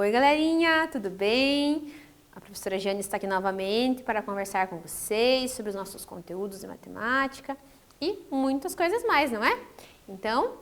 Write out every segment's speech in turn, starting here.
Oi, galerinha, tudo bem? A professora Jane está aqui novamente para conversar com vocês sobre os nossos conteúdos de matemática e muitas coisas mais, não é? Então,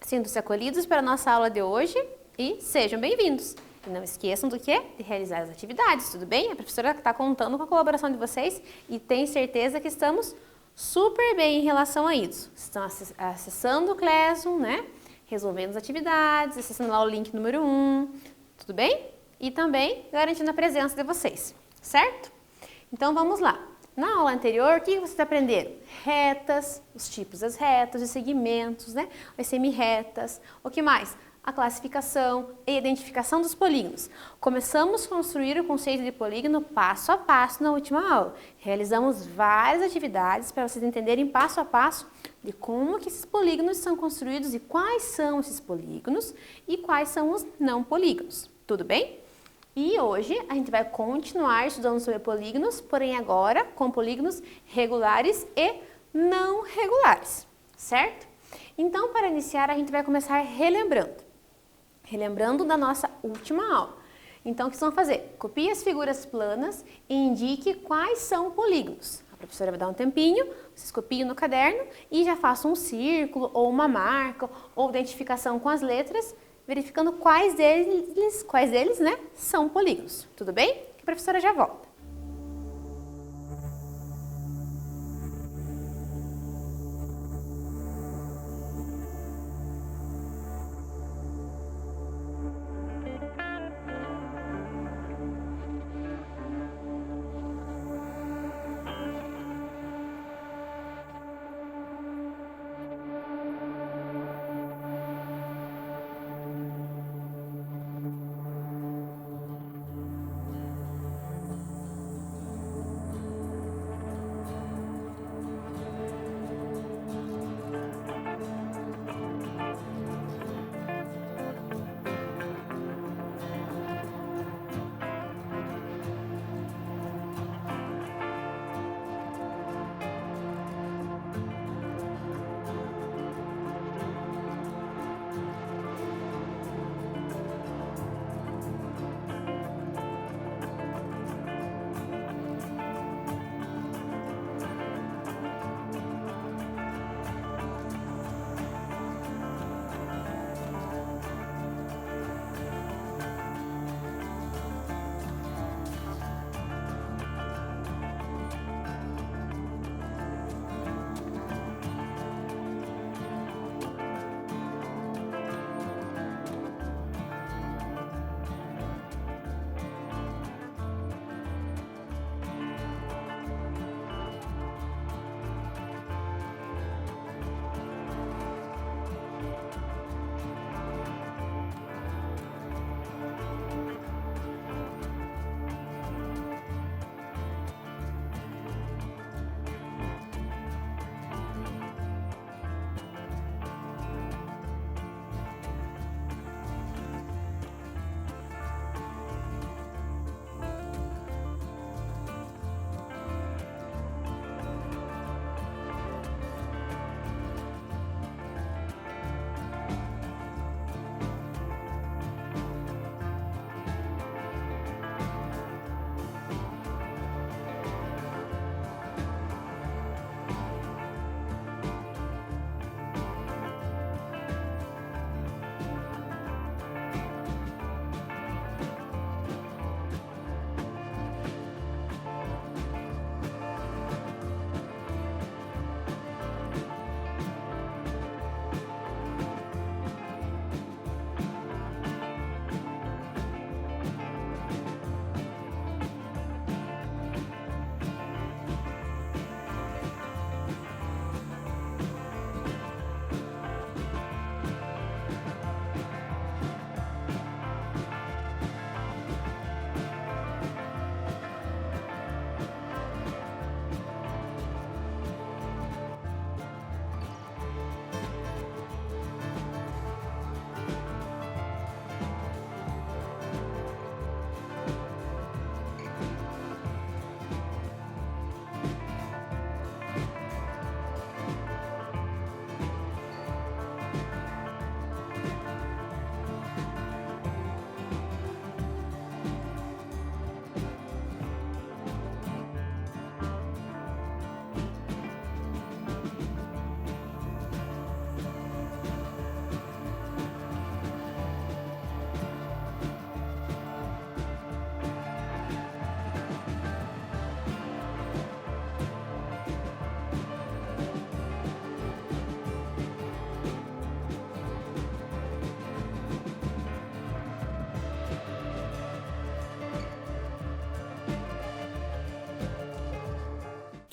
sintam-se acolhidos para a nossa aula de hoje e sejam bem-vindos. E não esqueçam do quê? De realizar as atividades, tudo bem? A professora está contando com a colaboração de vocês e tem certeza que estamos super bem em relação a isso. Estão acessando o Classroom, né? Resolvendo as atividades, acessando lá o link número 1, tudo bem? E também garantindo a presença de vocês, certo? Então vamos lá. Na aula anterior, o que vocês aprenderam? Retas, os tipos das retas, os segmentos, né? As semi-retas, o que mais? A classificação e identificação dos polígonos. Começamos a construir o conceito de polígono passo a passo na última aula. Realizamos várias atividades para vocês entenderem passo a passo de como que esses polígonos são construídos e quais são esses polígonos e quais são os não polígonos. Tudo bem? E hoje a gente vai continuar estudando sobre polígonos, porém agora com polígonos regulares e não regulares, certo? Então, para iniciar, a gente vai começar relembrando da nossa última aula. Então, o que vocês vão fazer? Copie as figuras planas e indique quais são polígonos. A professora vai dar um tempinho, vocês copiem no caderno e já façam um círculo ou uma marca ou identificação com as letras, verificando quais deles, né, são polígonos. Tudo bem? Que a professora já volta.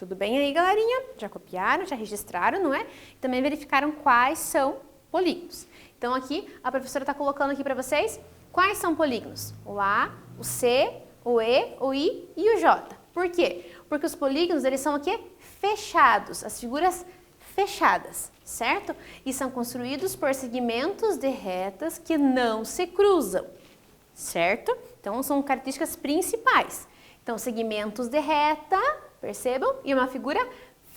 Tudo bem aí, galerinha? Já copiaram, já registraram, não é? Também verificaram quais são polígonos. Então aqui a professora está colocando aqui para vocês quais são polígonos. O A, o C, o E, o I e o J. Por quê? Porque os polígonos, eles são aqui fechados, as figuras fechadas, certo? E são construídos por segmentos de retas que não se cruzam, certo? Então são características principais. Então segmentos de reta, percebam? E uma figura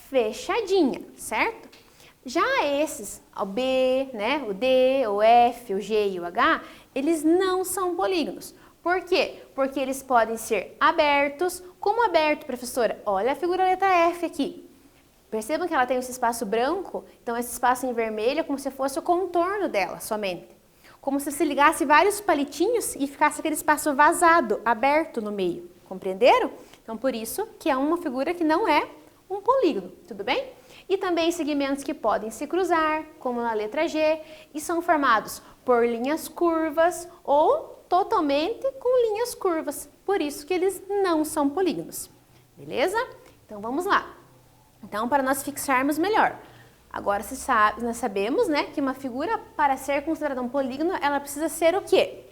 fechadinha, certo? Já esses, o B, né, o D, o F, o G e o H, eles não são polígonos. Por quê? Porque eles podem ser abertos. Como aberto, professora? Olha a figura letra F aqui. Percebam que ela tem esse espaço branco? Então esse espaço em vermelho é como se fosse o contorno dela somente. Como se ligasse vários palitinhos e ficasse aquele espaço vazado, aberto no meio. Compreenderam? Então por isso que é uma figura que não é um polígono, tudo bem? E também segmentos que podem se cruzar, como na letra G, e são formados por linhas curvas ou totalmente com linhas curvas. Por isso que eles não são polígonos. Beleza? Então vamos lá. Então, para nós fixarmos melhor. Agora nós sabemos, né, que uma figura, para ser considerada um polígono, ela precisa ser o quê?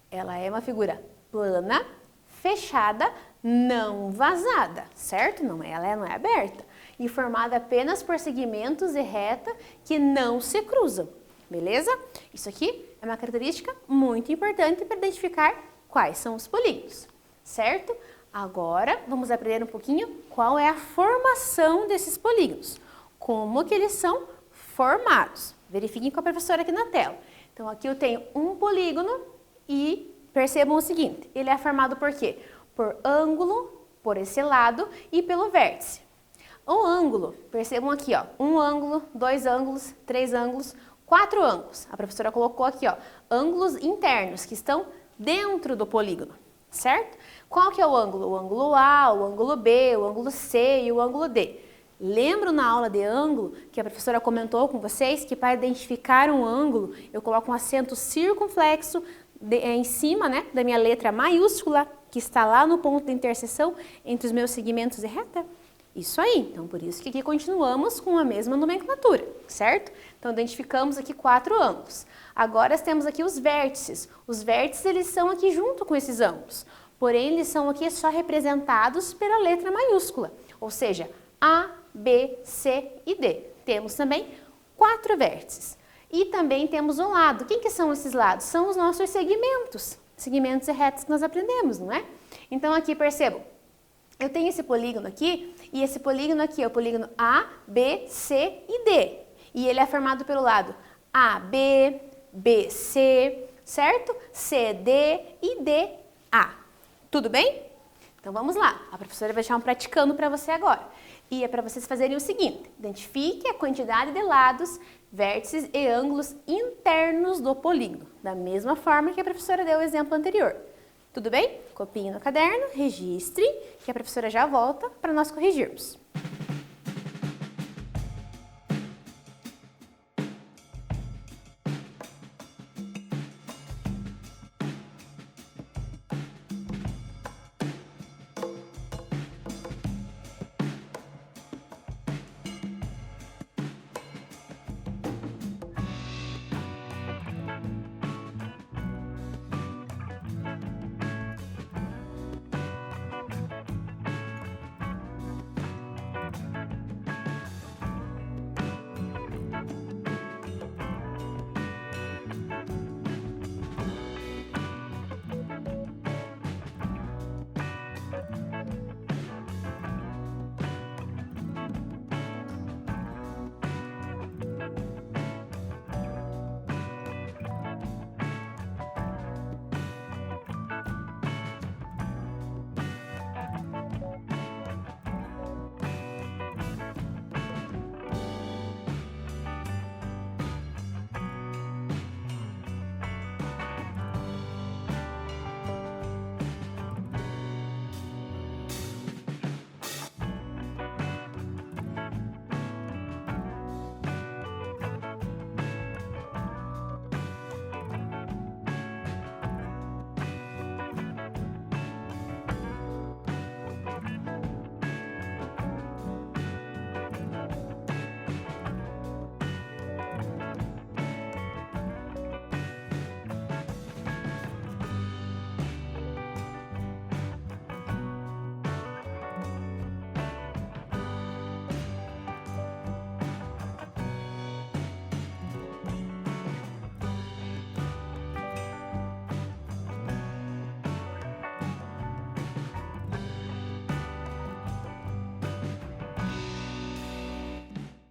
Ela é uma figura plana, fechada, não vazada, certo? Ela não é aberta. E formada apenas por segmentos de reta que não se cruzam, beleza? Isso aqui é uma característica muito importante para identificar quais são os polígonos, certo? Agora vamos aprender um pouquinho qual é a formação desses polígonos, como que eles são formados. Verifiquem com a professora aqui na tela. Então aqui eu tenho um polígono e percebam o seguinte, ele é formado por quê? Por ângulo, por esse lado e pelo vértice. O ângulo, percebam aqui, ó, um ângulo, dois ângulos, três ângulos, quatro ângulos. A professora colocou aqui, ó, ângulos internos que estão dentro do polígono, certo? Qual que é o ângulo? O ângulo A, o ângulo B, o ângulo C e o ângulo D. Lembro na aula de ângulo que a professora comentou com vocês que para identificar um ângulo eu coloco um acento circunflexo em cima, né, da minha letra maiúscula que está lá no ponto de interseção entre os meus segmentos de reta? Isso aí, então por isso que aqui continuamos com a mesma nomenclatura, certo? Então identificamos aqui quatro ângulos. Agora temos aqui os vértices. Os vértices eles são aqui junto com esses ângulos, porém eles são aqui só representados pela letra maiúscula, ou seja, A, B, C e D. Temos também quatro vértices. E também temos o lado. Quem que são esses lados? São os nossos segmentos e retas que nós aprendemos, não é? Então aqui percebam, eu tenho esse polígono aqui, e esse polígono aqui é o polígono A, B, C e D. E ele é formado pelo lado AB, BC, certo? CD e DA. Tudo bem? Então vamos lá. A professora vai deixar um praticando para você agora. E é para vocês fazerem o seguinte: identifique a quantidade de lados, vértices e ângulos internos do polígono, da mesma forma que a professora deu o exemplo anterior. Tudo bem? Copie no caderno, registre, que a professora já volta para nós corrigirmos.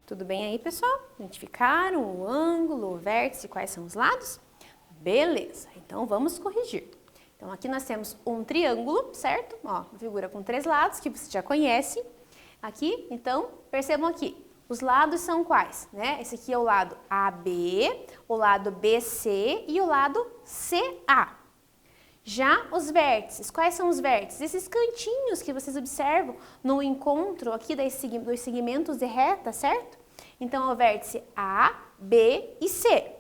Tudo bem aí, pessoal? Identificaram o ângulo, o vértice, quais são os lados? Beleza, então vamos corrigir. Então aqui nós temos um triângulo, certo? Ó, uma figura com 3 lados, que você já conhece. Aqui, então, percebam aqui, os lados são quais, né? Esse aqui é o lado AB, o lado BC e o lado CA. Já os vértices, quais são os vértices? Esses cantinhos que vocês observam no encontro aqui dos segmentos de reta, certo? Então, é o vértice A, B e C.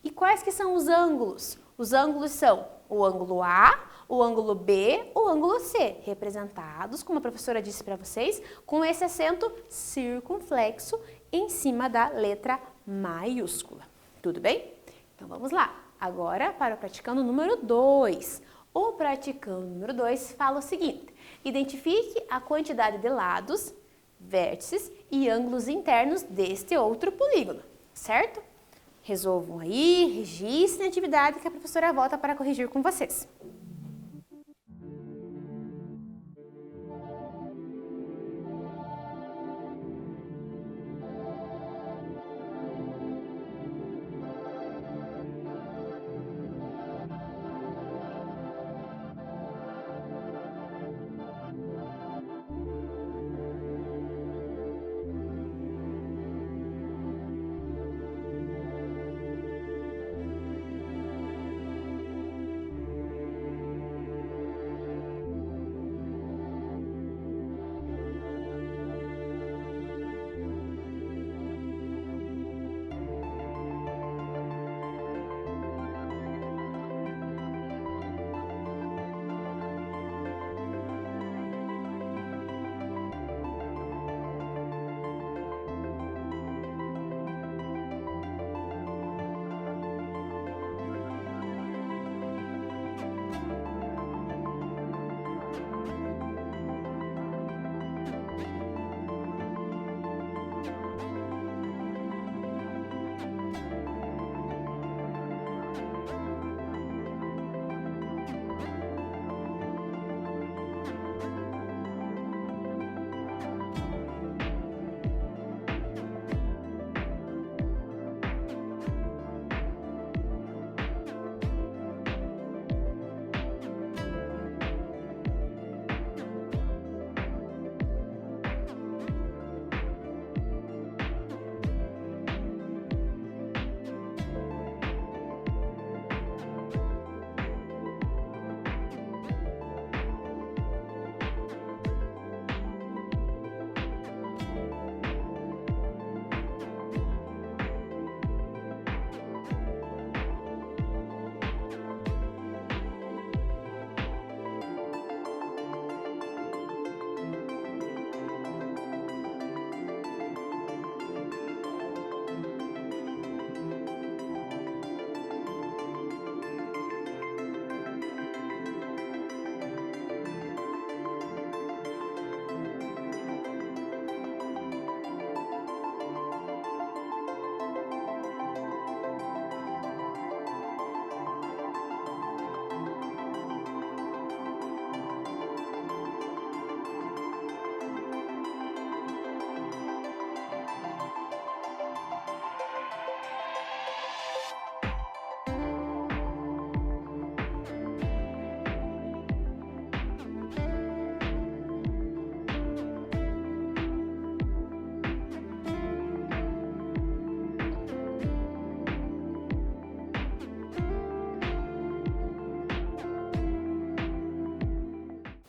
E quais que são os ângulos? Os ângulos são o ângulo A, o ângulo B, o ângulo C, representados, como a professora disse para vocês, com esse acento circunflexo em cima da letra maiúscula. Tudo bem? Então, vamos lá. Agora, para o praticando número 2. O praticando número 2 fala o seguinte: identifique a quantidade de lados, vértices e ângulos internos deste outro polígono, certo? Resolvam aí, registrem a atividade que a professora volta para corrigir com vocês.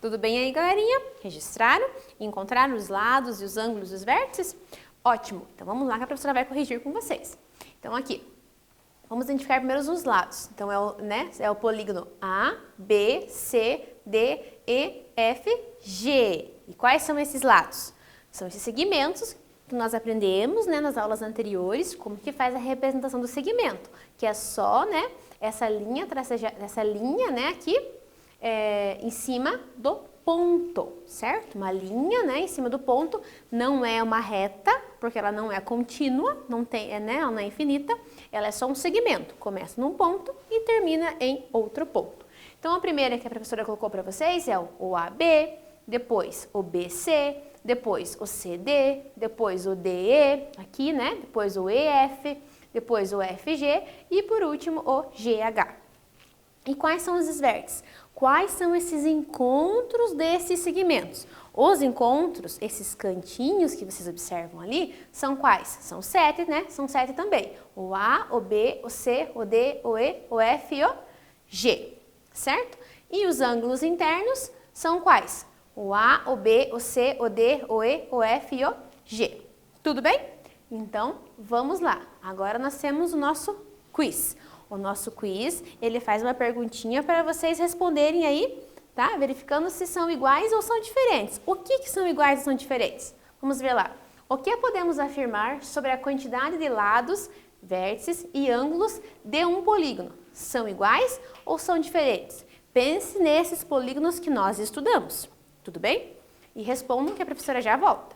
Tudo bem aí, galerinha? Registraram? Encontraram os lados e os ângulos dos vértices? Ótimo! Então vamos lá que a professora vai corrigir com vocês. Então aqui, vamos identificar primeiro os lados. Então é o polígono A, B, C, D, E, F, G. E quais são esses lados? São esses segmentos que nós aprendemos, né, nas aulas anteriores, como que faz a representação do segmento, que é só, né, essa linha, né, aqui, em cima do ponto, certo? Uma linha, né, em cima do ponto, não é uma reta, porque ela não é contínua, não tem, né, ela não é infinita, ela é só um segmento, começa num ponto e termina em outro ponto. Então, a primeira que a professora colocou para vocês é o AB, depois o BC, depois o CD, depois o DE, aqui, né? Depois o EF, depois o FG e por último o GH. E quais são esses vértices? Quais são esses encontros desses segmentos? Os encontros, esses cantinhos que vocês observam ali, são quais? São 7, né? São 7 também. O A, o B, o C, o D, o E, o F e o G, certo? E os ângulos internos são quais? O A, o B, o C, o D, o E, o F e o G. Tudo bem? Então, vamos lá. Agora nós temos o nosso quiz. O nosso quiz, ele faz uma perguntinha para vocês responderem aí, tá? Verificando se são iguais ou são diferentes. O que são iguais ou são diferentes? Vamos ver lá. O que podemos afirmar sobre a quantidade de lados, vértices e ângulos de um polígono? São iguais ou são diferentes? Pense nesses polígonos que nós estudamos, tudo bem? E respondam que a professora já volta.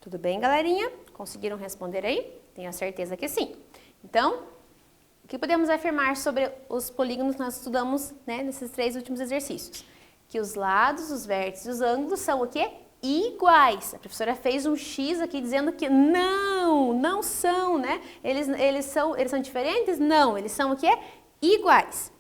Tudo bem, galerinha? Conseguiram responder aí? Tenho certeza que sim. Então, o que podemos afirmar sobre os polígonos que nós estudamos, né, nesses 3 últimos exercícios? Que os lados, os vértices e os ângulos são o quê? Iguais. A professora fez um X aqui dizendo que não são, né? Eles são diferentes? Não, eles são o quê? Iguais.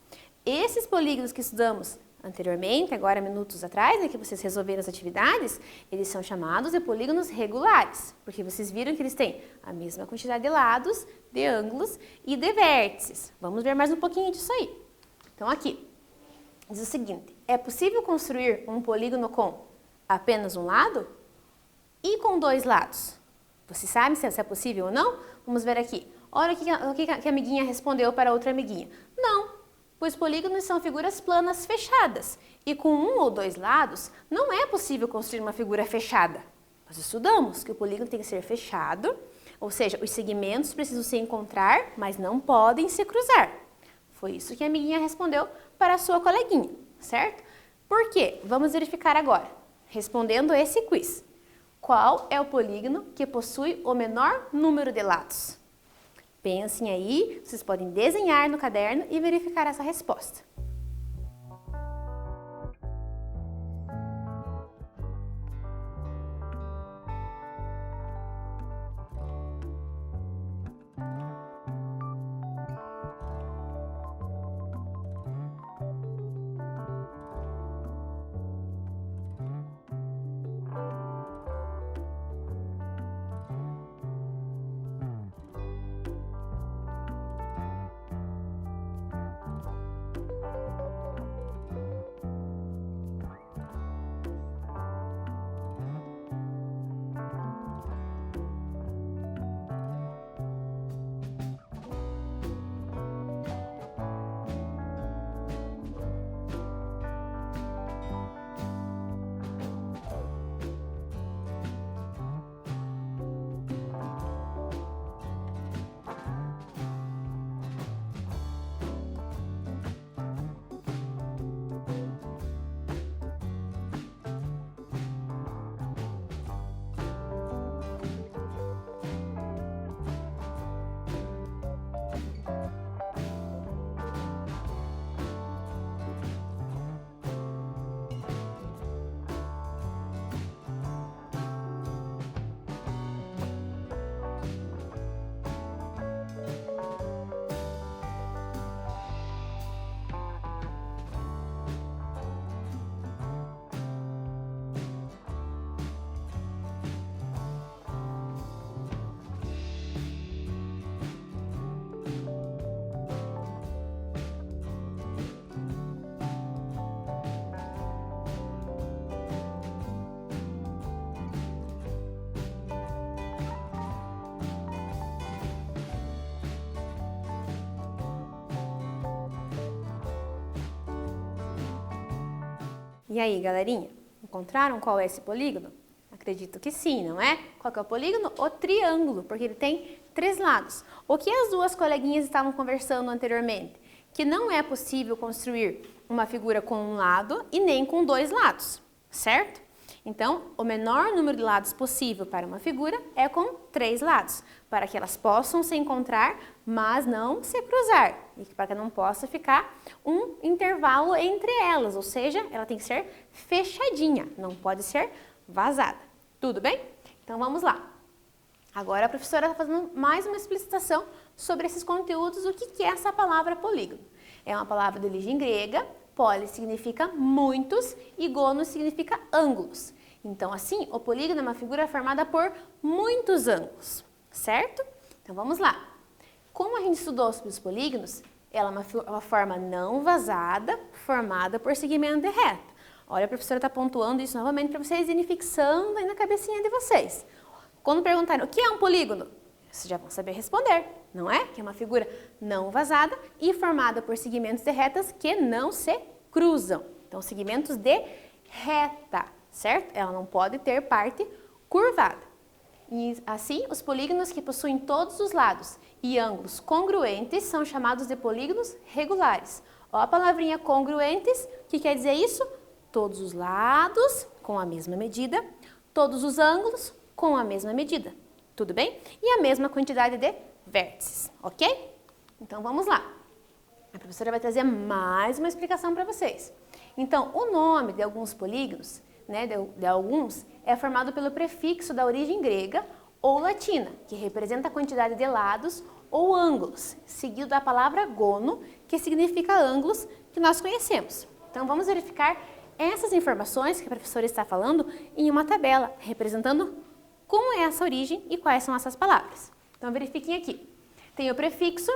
Esses polígonos que estudamos anteriormente, agora minutos atrás, né, que vocês resolveram as atividades, eles são chamados de polígonos regulares, porque vocês viram que eles têm a mesma quantidade de lados, de ângulos e de vértices. Vamos ver mais um pouquinho disso aí. Então aqui, diz o seguinte, é possível construir um polígono com apenas um lado e com 2 lados? Você sabe se é possível ou não? Vamos ver aqui. Olha o que a amiguinha respondeu para a outra amiguinha. Não. Pois polígonos são figuras planas fechadas, e com 1 ou 2 lados não é possível construir uma figura fechada. Nós estudamos que o polígono tem que ser fechado, ou seja, os segmentos precisam se encontrar, mas não podem se cruzar. Foi isso que a amiguinha respondeu para a sua coleguinha, certo? Por quê? Vamos verificar agora, respondendo esse quiz. Qual é o polígono que possui o menor número de lados? Pensem aí, vocês podem desenhar no caderno e verificar essa resposta. E aí, galerinha, encontraram qual é esse polígono? Acredito que sim, não é? Qual que é o polígono? O triângulo, porque ele tem 3 lados. O que as duas coleguinhas estavam conversando anteriormente? Que não é possível construir uma figura com um lado e nem com 2 lados, certo? Então, o menor número de lados possível para uma figura é com 3 lados, para que elas possam se encontrar, mas não se cruzar, e para que não possa ficar um intervalo entre elas, ou seja, ela tem que ser fechadinha, não pode ser vazada. Tudo bem? Então, vamos lá. Agora a professora está fazendo mais uma explicitação sobre esses conteúdos, o que é essa palavra polígono. É uma palavra de origem grega. Poli significa muitos e gono significa ângulos. Então, assim, o polígono é uma figura formada por muitos ângulos, certo? Então, vamos lá. Como a gente estudou sobre os polígonos, ela é uma forma não vazada, formada por segmento de reta. Olha, a professora está pontuando isso novamente para vocês irem fixando aí na cabecinha de vocês. Quando perguntarem o que é um polígono, vocês já vão saber responder, não é? Que é uma figura não vazada e formada por segmentos de retas que não se cruzam. Então, segmentos de reta, certo? Ela não pode ter parte curvada. E assim, os polígonos que possuem todos os lados e ângulos congruentes são chamados de polígonos regulares. Ó a palavrinha congruentes, o que quer dizer isso? Todos os lados com a mesma medida, todos os ângulos com a mesma medida. Tudo bem? E a mesma quantidade de vértices, ok? Então, vamos lá. A professora vai trazer mais uma explicação para vocês. Então, o nome de alguns polígonos, né, de alguns, é formado pelo prefixo da origem grega ou latina, que representa a quantidade de lados ou ângulos, seguido da palavra gono, que significa ângulos, que nós conhecemos. Então, vamos verificar essas informações que a professora está falando em uma tabela, representando como é essa origem e quais são essas palavras. Então, verifiquem aqui. Tem o prefixo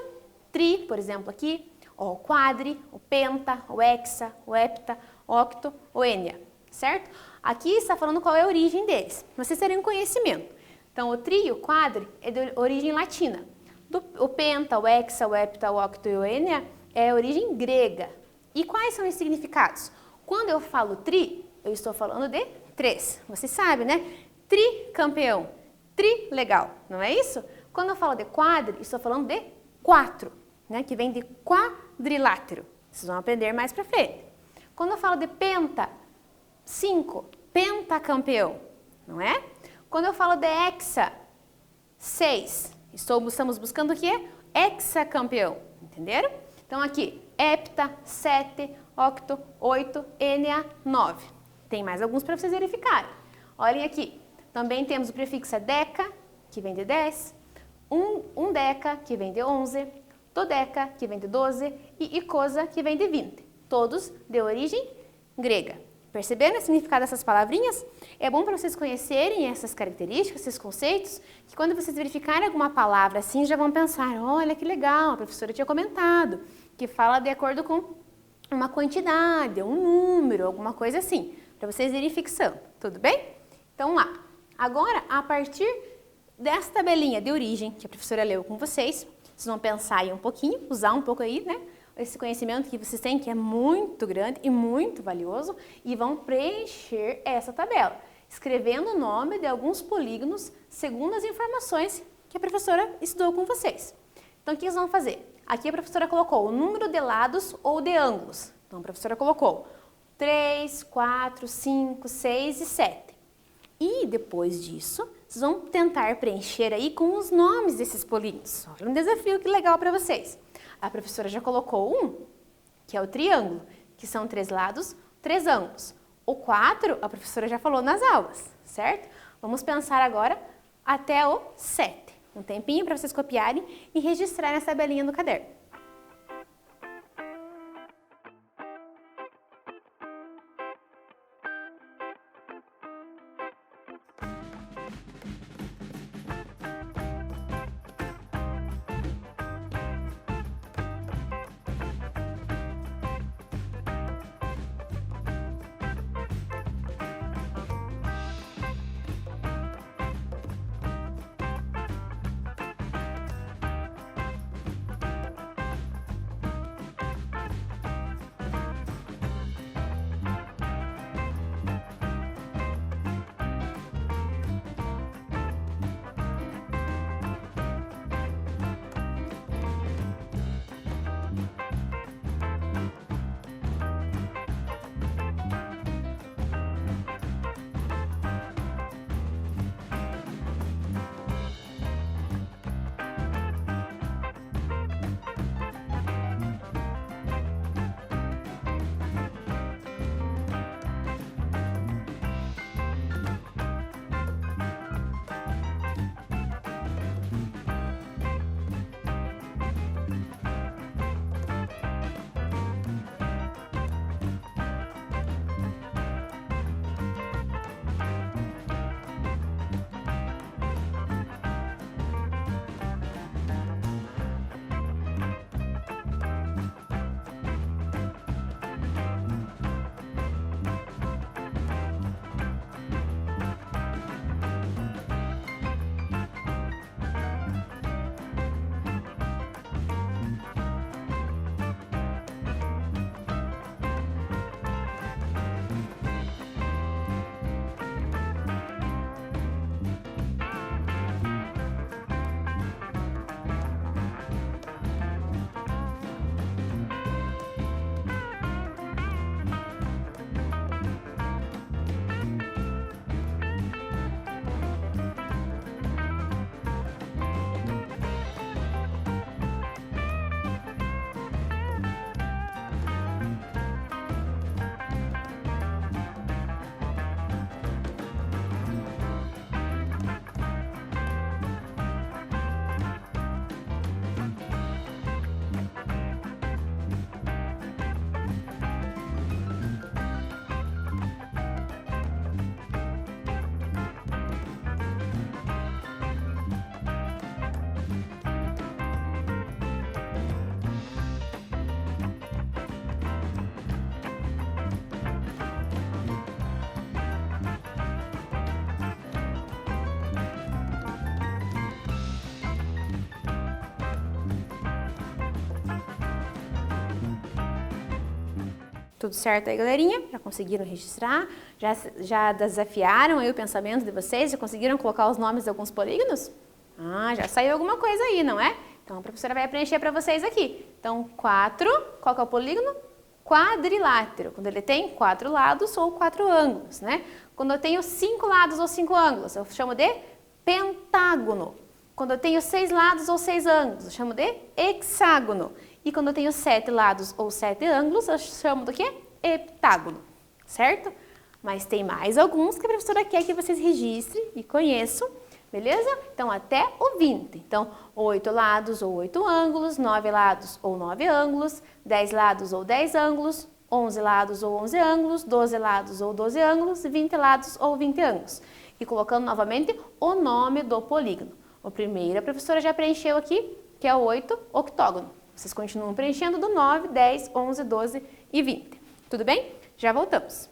tri, por exemplo, aqui, o quadri, o penta, o hexa, o hepta, octo, o ênia, certo? Aqui está falando qual é a origem deles. Vocês terem um conhecimento. Então, o tri e o quadri é de origem latina. O penta, o hexa, o hepta, o octo e o ênia é origem grega. E quais são os significados? Quando eu falo tri, eu estou falando de 3. Vocês sabem, né? Tricampeão, trilegal, não é isso? Quando eu falo de quadri, estou falando de 4, né? Que vem de quadrilátero. Vocês vão aprender mais pra frente. Quando eu falo de penta, 5, pentacampeão, não é? Quando eu falo de hexa, 6, estamos buscando o quê? Hexacampeão, entenderam? Então aqui, hepta, 7, octo, 8, ênia, 9. Tem mais alguns para vocês verificarem. Olhem aqui. Também temos o prefixo deca, que vem de 10, um deca, que vem de 11, dodeca, que vem de 12, e icosa, que vem de 20. Todos de origem grega. Perceberam o significado dessas palavrinhas? É bom para vocês conhecerem essas características, esses conceitos, que quando vocês verificarem alguma palavra assim, já vão pensar, olha que legal, a professora tinha comentado, que fala de acordo com uma quantidade, um número, alguma coisa assim, para vocês irem fixando, tudo bem? Então, lá. Agora, a partir dessa tabelinha de origem que a professora leu com vocês vão pensar aí um pouquinho, usar um pouco aí, né? Esse conhecimento que vocês têm, que é muito grande e muito valioso, e vão preencher essa tabela, escrevendo o nome de alguns polígonos segundo as informações que a professora estudou com vocês. Então, o que vocês vão fazer? Aqui a professora colocou o número de lados ou de ângulos. Então, a professora colocou 3, 4, 5, 6 e 7. E depois disso, vocês vão tentar preencher aí com os nomes desses polígonos. Olha um desafio que legal para vocês. A professora já colocou um, que é o triângulo, que são 3 lados, 3 ângulos. O 4, a professora já falou nas aulas, certo? Vamos pensar agora até o 7. Um tempinho para vocês copiarem e registrarem essa tabelinha no caderno. Tudo certo aí, galerinha? Já conseguiram registrar? Já desafiaram aí o pensamento de vocês? Já conseguiram colocar os nomes de alguns polígonos? Ah, já saiu alguma coisa aí, não é? Então, a professora vai preencher para vocês aqui. Então, 4, qual que é o polígono? Quadrilátero, quando ele tem 4 lados ou 4 ângulos, né? Quando eu tenho 5 lados ou 5 ângulos, eu chamo de pentágono. Quando eu tenho 6 lados ou 6 ângulos, eu chamo de hexágono. E quando eu tenho 7 lados ou 7 ângulos, eu chamo do quê? Heptágono, certo? Mas tem mais alguns que a professora quer que vocês registrem e conheçam, beleza? Então, até o 20. Então, 8 lados ou 8 ângulos, 9 lados ou 9 ângulos, 10 lados ou 10 ângulos, 11 lados ou 11 ângulos, 12 lados ou 12 ângulos, 20 lados ou 20 ângulos. E colocando novamente o nome do polígono. O primeiro a professora já preencheu aqui, que é o 8 octógono. Vocês continuam preenchendo do 9, 10, 11, 12 e 20. Tudo bem? Já voltamos.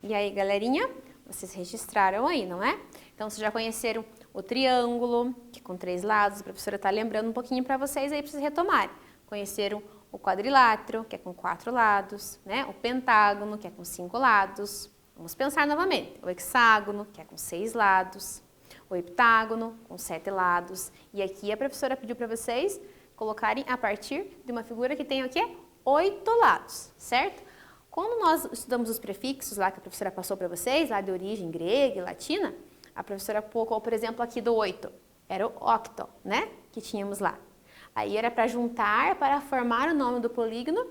E aí, galerinha, vocês registraram aí, não é? Então, vocês já conheceram o triângulo, que é com 3 lados, a professora está lembrando um pouquinho para vocês aí, para vocês retomarem. Conheceram o quadrilátero, que é com 4 lados, né? O pentágono, que é com 5 lados. Vamos pensar novamente. O hexágono, que é com 6 lados. O heptágono, com 7 lados. E aqui a professora pediu para vocês colocarem a partir de uma figura que tem o quê? 8 lados, certo? Quando nós estudamos os prefixos lá que a professora passou para vocês, lá de origem grega e latina, a professora colocou, por exemplo, aqui do 8, era o octo, né? Que tínhamos lá. Aí era para juntar, para formar o nome do polígono.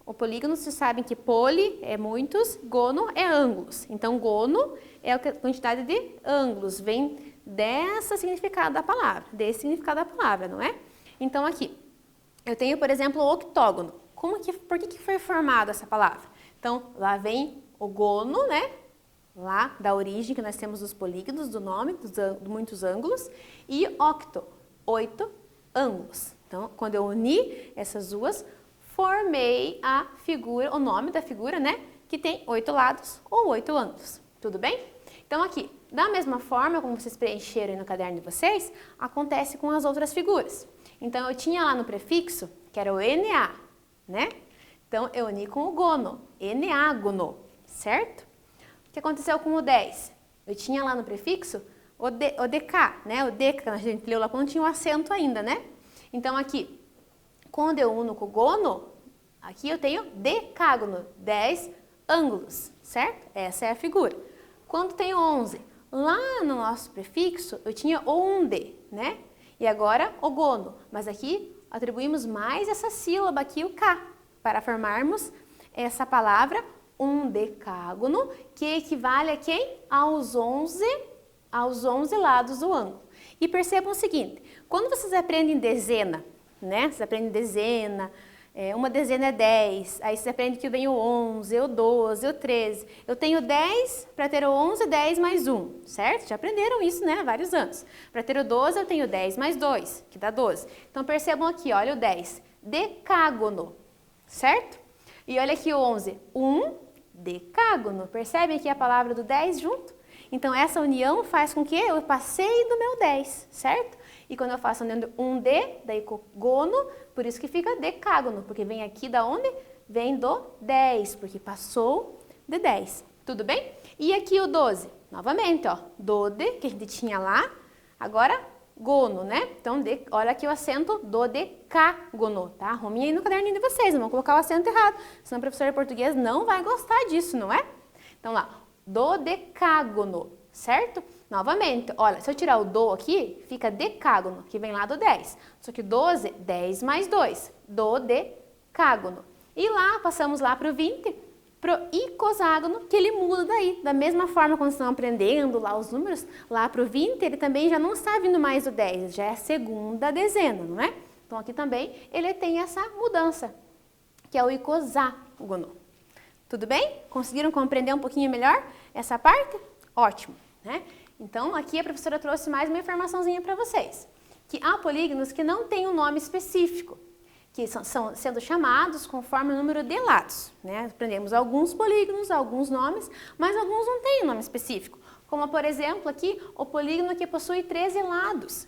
O polígono, vocês sabem que poli é muitos, gono é ângulos. Então, gono é a quantidade de ângulos, vem desse significado da palavra, não é? Então, aqui, eu tenho, por exemplo, o octógono. Por que foi formada essa palavra? Então, lá vem ogono, né? Lá da origem que nós temos os polígonos do nome, muitos ângulos, e octo, 8 ângulos. Então, quando eu uni essas duas, formei a figura, o nome da figura, né? Que tem 8 lados ou 8 ângulos. Tudo bem? Então, aqui, da mesma forma como vocês preencheram aí no caderno de vocês, acontece com as outras figuras. Então, eu tinha lá no prefixo, que era o NA, né? Então, eu uni com o gono, eneágono, certo? O que aconteceu com o 10? Eu tinha lá no prefixo o DK, né? O DK, a gente leu lá quando tinha o acento ainda, né? Então, aqui, quando eu uno com o gono, aqui eu tenho decágono, 10 ângulos, certo? Essa é a figura. Quando tem 11, lá no nosso prefixo, eu tinha onde, né? E agora o gono, mas aqui atribuímos mais essa sílaba aqui, o K, para formarmos essa palavra um decágono, que equivale a quem? Aos 11 lados do ângulo. E percebam o seguinte, quando vocês aprendem dezena, né? Vocês aprendem dezena, uma dezena é 10, aí você aprende que vem o 11, o 12, o 13. Eu tenho 10 para ter o 11, 10 mais 1, certo? Já aprenderam isso, né? Há vários anos. Para ter o 12, eu tenho 10 mais 2, que dá 12. Então, percebam aqui, olha o 10, decágono, certo? E olha aqui o 11, um decágono. Percebem aqui a palavra do 10 junto? Então, essa união faz com que eu passei do meu 10, certo? E quando eu faço um D, daí gono, por isso que fica decágono, porque vem aqui da onde? Vem do 10, porque passou de 10. Tudo bem? E aqui o 12, novamente, ó, dode, que a gente tinha lá, agora gono, né? Então, olha aqui o acento dodecágono, tá? Arrumem aí no caderninho de vocês, não vão colocar o acento errado, senão o professor de português não vai gostar disso, não é? Então, lá, dodecágono, certo? Novamente, olha, se eu tirar o do aqui, fica decágono, que vem lá do 10. Só que 12, 10 mais 2, dodecágono. E lá, passamos lá para o 20, para o icoságono, que ele muda daí. Da mesma forma, quando estão aprendendo lá os números, lá para o 20, ele também já não está vindo mais do 10, já é a segunda dezena, não é? Então, aqui também ele tem essa mudança, que é o icoságono. Tudo bem? Conseguiram compreender um pouquinho melhor essa parte? Ótimo, né? Então, aqui a professora trouxe mais uma informaçãozinha para vocês, que há polígonos que não têm um nome específico, que são sendo chamados conforme o número de lados, né? Aprendemos alguns polígonos, alguns nomes, mas alguns não têm um nome específico, como, por exemplo, aqui, o polígono que possui 13 lados.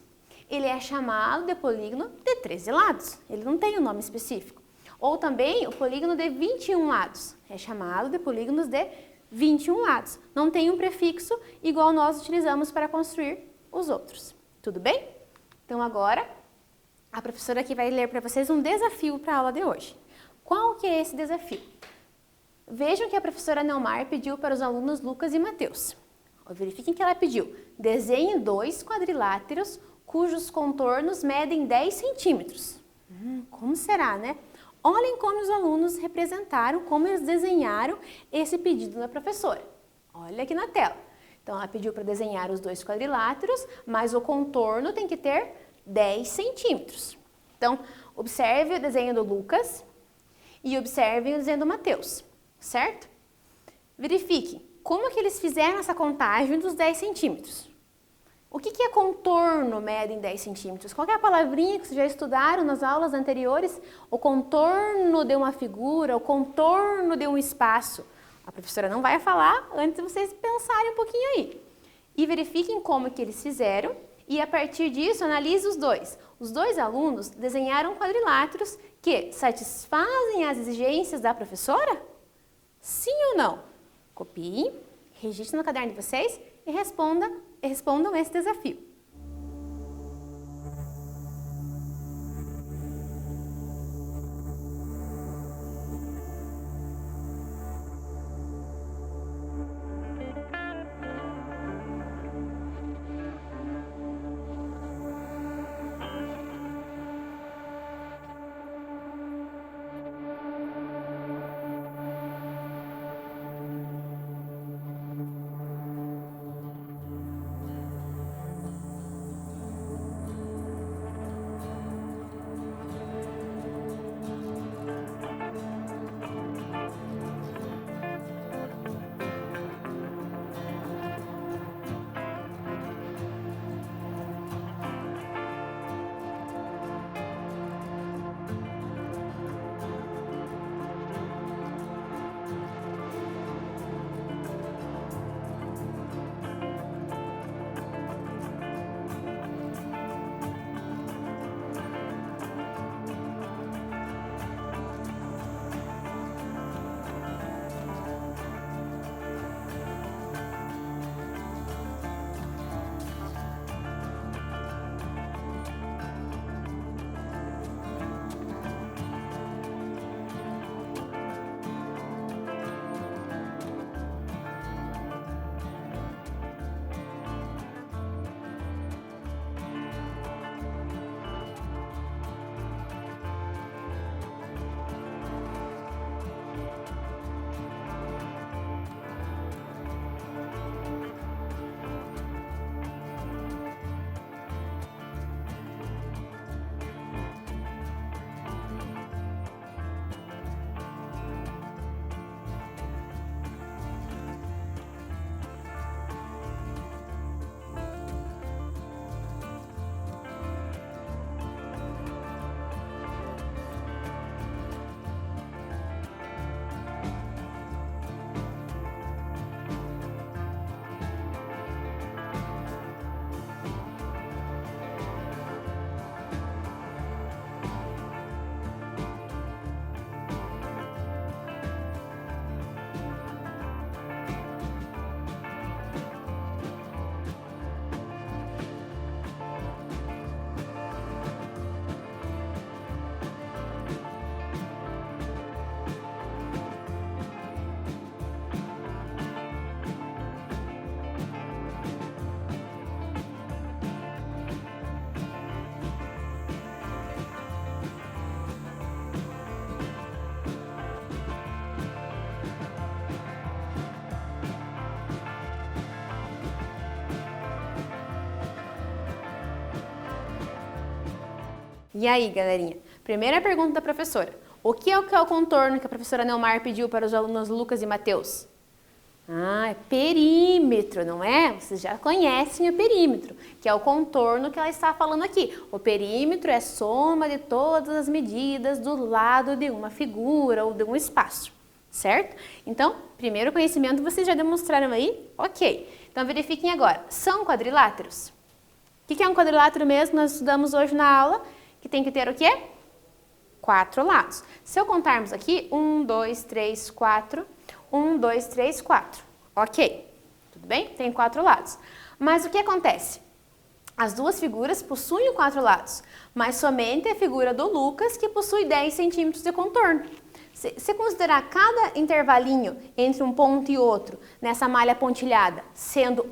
Ele é chamado de polígono de 13 lados, ele não tem um nome específico. Ou também o polígono de 21 lados, é chamado de polígonos de 21 lados. Não tem um prefixo igual nós utilizamos para construir os outros. Tudo bem? Então agora, a professora aqui vai ler para vocês um desafio para a aula de hoje. Qual que é esse desafio? Vejam que a professora Neomar pediu para os alunos Lucas e Mateus. Verifiquem que ela pediu. Desenhe 2 quadriláteros cujos contornos medem 10 centímetros. Como será, né? Olhem como os alunos representaram, como eles desenharam esse pedido da professora. Olha aqui na tela. Então, ela pediu para desenhar os 2 quadriláteros, mas o contorno tem que ter 10 centímetros. Então, observe o desenho do Lucas e observe o desenho do Mateus, certo? Verifique como que eles fizeram essa contagem dos 10 centímetros. O que é contorno mede em 10 centímetros? Qual é a palavrinha que vocês já estudaram nas aulas anteriores? O contorno de uma figura, o contorno de um espaço. A professora não vai falar antes de vocês pensarem um pouquinho aí. E verifiquem como que eles fizeram e a partir disso analise os dois. Os 2 alunos desenharam quadriláteros que satisfazem as exigências da professora? Sim ou não? Copiem, registrem no caderno de vocês e respondam esse desafio. E aí, galerinha? Primeira pergunta da professora. O que é o contorno que a professora Neomar pediu para os alunos Lucas e Mateus? Ah, é perímetro, não é? Vocês já conhecem o perímetro, que é o contorno que ela está falando aqui. O perímetro é a soma de todas as medidas do lado de uma figura ou de um espaço, certo? Então, primeiro conhecimento vocês já demonstraram aí? Ok. Então, verifiquem agora. São quadriláteros? O que é um quadrilátero mesmo? Nós estudamos hoje na aula, que tem que ter o quê? 4 lados. Se eu contarmos aqui, 1, 2, 3, 4, 1, 2, 3, 4. Ok, tudo bem? Tem 4 lados. Mas o que acontece? As duas figuras possuem 4 lados, mas somente a figura do Lucas que possui 10 centímetros de contorno. Se considerar cada intervalinho entre um ponto e outro nessa malha pontilhada sendo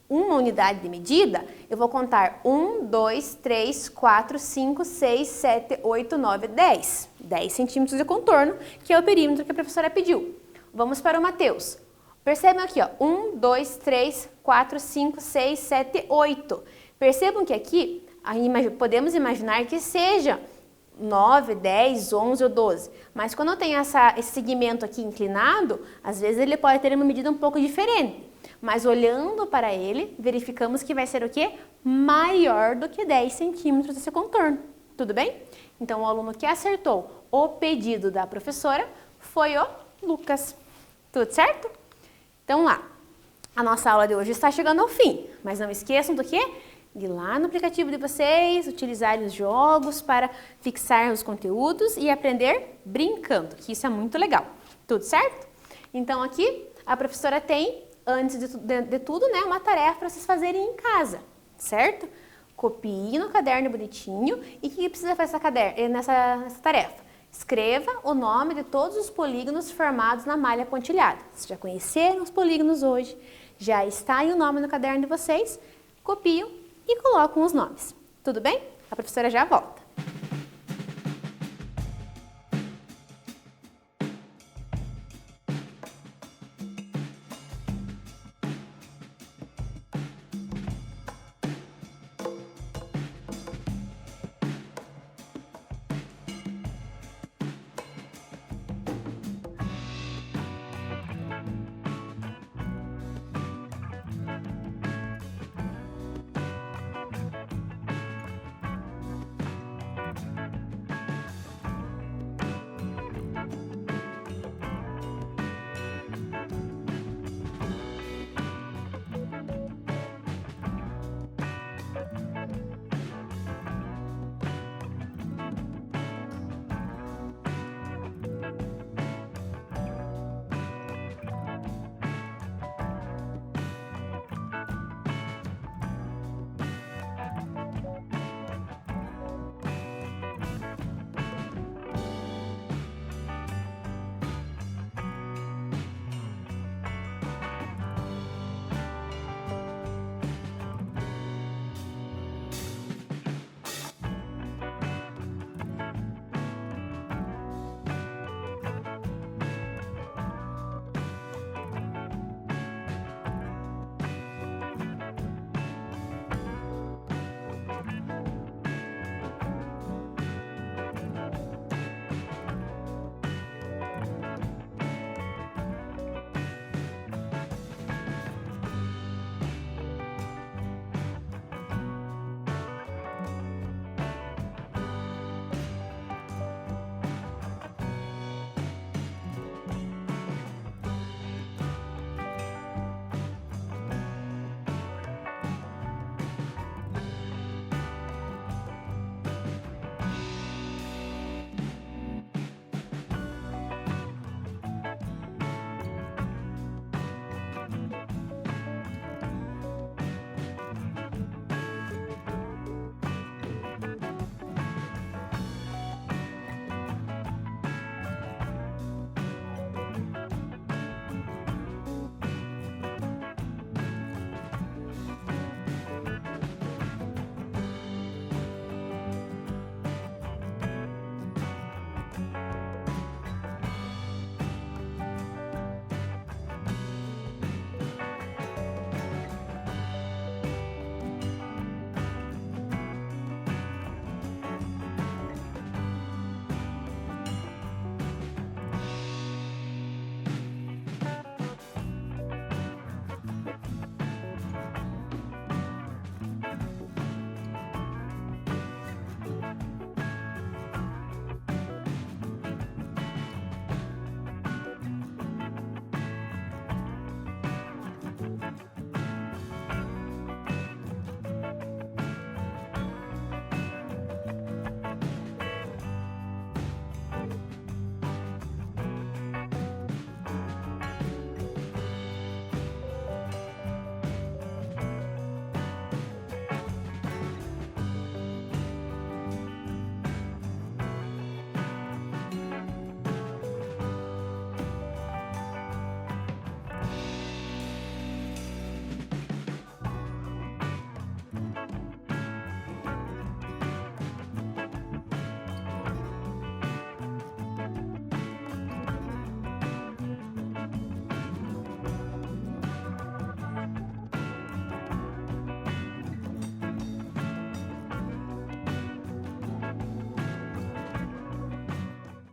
uma unidade de medida, eu vou contar 1, 2, 3, 4, 5, 6, 7, 8, 9, 10. 10 centímetros de contorno, que é o perímetro que a professora pediu. Vamos para o Mateus. Percebam aqui, ó, 1, 2, 3, 4, 5, 6, 7, 8. Percebam que aqui podemos imaginar que seja 9, 10, 11 ou 12. Mas quando eu tenho esse segmento aqui inclinado, às vezes ele pode ter uma medida um pouco diferente. Mas olhando para ele, verificamos que vai ser o quê? Maior do que 10 centímetros esse contorno. Tudo bem? Então, o aluno que acertou o pedido da professora foi o Lucas. Tudo certo? Então, lá. A nossa aula de hoje está chegando ao fim. Mas não esqueçam do quê? De ir lá no aplicativo de vocês, utilizar os jogos para fixar os conteúdos e aprender brincando, que isso é muito legal. Tudo certo? Então, aqui a professora tem, antes de tudo, né, uma tarefa para vocês fazerem em casa, certo? Copie no caderno bonitinho e o que precisa fazer nessa tarefa? Escreva o nome de todos os polígonos formados na malha pontilhada. Vocês já conheceram os polígonos hoje, já está aí o nome no caderno de vocês, copiam e colocam os nomes. Tudo bem? A professora já volta.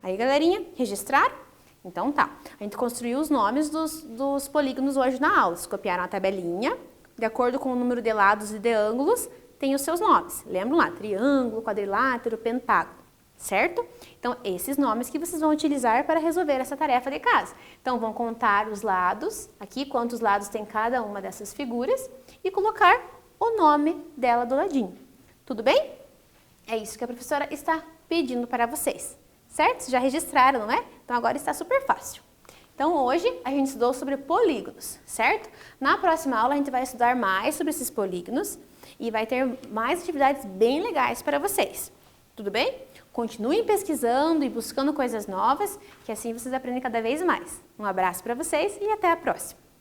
Aí, galerinha, registraram? Então tá. A gente construiu os nomes dos polígonos hoje na aula. Vocês copiaram a tabelinha. De acordo com o número de lados e de ângulos, tem os seus nomes. Lembram lá? Triângulo, quadrilátero, pentágono. Certo? Então, esses nomes que vocês vão utilizar para resolver essa tarefa de casa. Então, vão contar os lados, aqui, quantos lados tem cada uma dessas figuras, e colocar o nome dela do ladinho. Tudo bem? É isso que a professora está pedindo para vocês. Certo? Já registraram, não é? Então, agora está super fácil. Então, hoje a gente estudou sobre polígonos, certo? Na próxima aula a gente vai estudar mais sobre esses polígonos e vai ter mais atividades bem legais para vocês. Tudo bem? Continuem pesquisando e buscando coisas novas, que assim vocês aprendem cada vez mais. Um abraço para vocês e até a próxima!